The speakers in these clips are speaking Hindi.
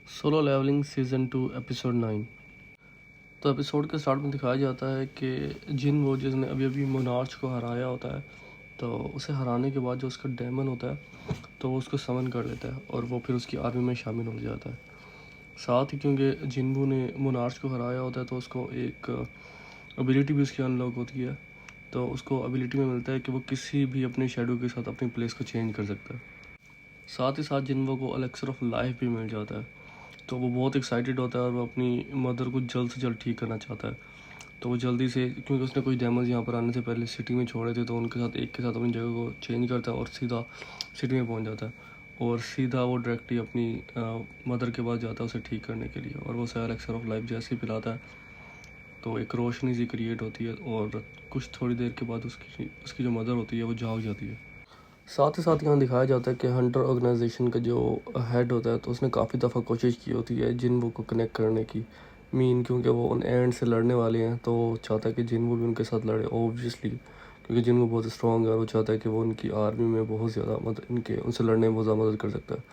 Solo levelling season 2 episode 9। तो एपिसोड के स्टार्ट में दिखाया जाता है कि जिन वो जिसने अभी अभी मोनार्च को हराया होता है, तो उसे हराने के बाद जो उसका डेमन होता है तो वो उसको समन कर लेता है और वो फिर उसकी आर्मी में शामिल हो जाता है। साथ ही क्योंकि जिनबू ने मोनार्च को हराया होता है तो उसको एक एबिलिटी भी उसकी अनलॉक होती है। तो उसको एबिलिटी में मिलता है कि वो किसी भी अपने शेडो के साथ अपनी प्लेस को चेंज कर सकता है। साथ ही साथ जिनबू को एलेक्सर ऑफ लाइफ भी मिल जाता है। तो वो बहुत एक्साइटेड होता है और वो अपनी मदर को जल्द से जल्द ठीक करना चाहता है। तो वो जल्दी से, क्योंकि उसने कुछ डैमेज यहाँ पर आने से पहले सिटी में छोड़े थे, तो उनके साथ एक के साथ अपनी जगह को चेंज करता है और सीधा सिटी में पहुँच जाता है। और सीधा वो डायरेक्टली अपनी मदर के पास जाता है उसे ठीक करने के लिए, और वो उसे एलेक्सर ऑफ लाइफ जैसे ही पिलाता है तो एक रोशनी सी क्रिएट होती है और कुछ थोड़ी देर के बाद उसकी उसकी जो मदर होती है वो जाग जाती है। साथ ही साथ यहाँ दिखाया जाता है कि हंटर ऑर्गेनाइजेशन का जो हेड होता है तो उसने काफ़ी दफ़ा कोशिश की होती है जिनवू को कनेक्ट करने की। क्योंकि वो उन एंड से लड़ने वाले हैं तो वो चाहता है कि जिनवू भी उनके साथ लड़े, ऑब्वियसली क्योंकि जिनवू बहुत स्ट्रॉन्ग है और वो चाहता है कि वो उनकी आर्मी में बहुत ज़्यादा मदद, इनके उनसे लड़ने में बहुत ज़्यादा मदद कर सकता है।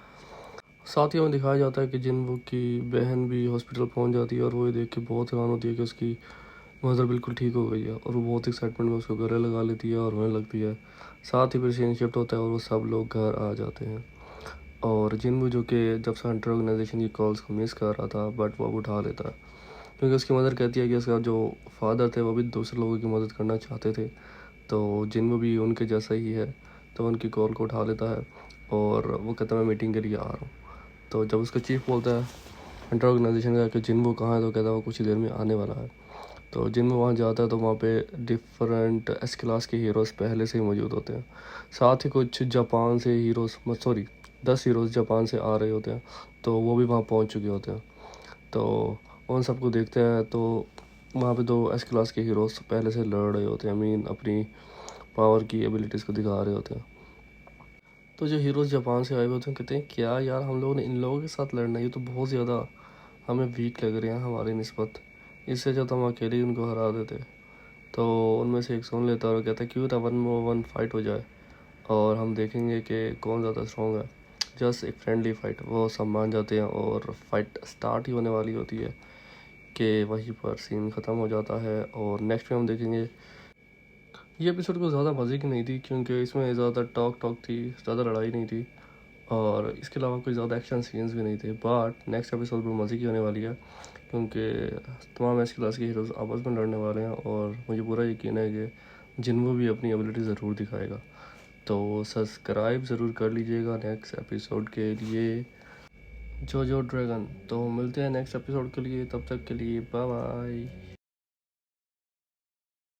साथ ही हमें दिखाया जाता है कि जिनवू की बहन भी हॉस्पिटल पहुंच जाती है और वो ये देख के बहुत हैरान होती है कि उसकी मदर बिल्कुल ठीक हो गई है, और वो बहुत एक्साइटमेंट में उसको गले लगा लेती है और रोने लगती है। साथ ही फिर सीन शिफ्ट होता है और वो सब लोग घर आ जाते हैं। और जिनवू जो कि जब से हंटर ऑर्गेनाइजेशन की कॉल्स को मिस कर रहा था, बट वो अब उठा लेता है क्योंकि उसकी मदर कहती है कि उसका जो फादर थे वो भी दूसरे लोगों की मदद करना चाहते थे। तो जिनवू भी उनके जैसा ही है, तो उनकी कॉल को उठा लेता है और वो कहता है मैं मीटिंग के लिए आ रहा हूँ। तो जब उसका चीफ बोलता है हंटर ऑर्गेनाइजेशन का कि जिनवू कहाँ है, तो कहता है वो कुछ ही देर में आने वाला है। तो जिनवू वहाँ जाता है तो वहाँ पे डिफरेंट एस क्लास के हीरोज़ पहले से ही मौजूद होते हैं। साथ ही कुछ जापान से हीरोज़, सॉरी 10 हीरोज़ जापान से आ रहे होते हैं, तो वो भी वहाँ पहुँच चुके होते हैं। तो उन सबको देखते हैं तो वहाँ पे 2 एस क्लास के हीरोज़ पहले से लड़ रहे होते हैं, अपनी पावर की एबिलिटीज़ को दिखा रहे होते हैं। तो जो हीरोज़ जापान से आए हुए होते हैं कहते हैं क्या यार, हम लोगों ने इन लोगों के साथ लड़ना है, ये तो बहुत ज़्यादा हमें वीक लग रहे हैं हमारी निस्बत, इससे अच्छा तो हम अकेले ही उनको हरा देते। तो उनमें से एक सुन लेता है और कहता है क्यों ना 1v1 फाइट हो जाए और हम देखेंगे कि कौन ज़्यादा स्ट्रॉन्ग है। जस्ट एक फ्रेंडली फाइट। वो सब मान जाते हैं और फाइट स्टार्ट ही होने वाली होती है कि वहीं पर सीन ख़त्म हो जाता है। और नेक्स्ट में हम देखेंगे, ये एपिसोड को ज़्यादा मज़े की नहीं थी क्योंकि इसमें ज़्यादा टॉक थी, ज़्यादा लड़ाई नहीं थी और इसके अलावा कोई ज़्यादा एक्शन सीन्स भी नहीं थे। बट नेक्स्ट एपिसोड में मज़े की होने वाली है क्योंकि तमाम एस क्लास के हीरोज़ आपस में लड़ने वाले हैं और मुझे पूरा यकीन है कि जिनवू भी अपनी एबिलिटी ज़रूर दिखाएगा। तो सब्सक्राइब ज़रूर कर लीजिएगा नेक्स्ट एपिसोड के लिए, जो ड्रैगन। तो मिलते हैं नेक्स्ट एपिसोड के लिए, तब तक के लिए बाय बाय।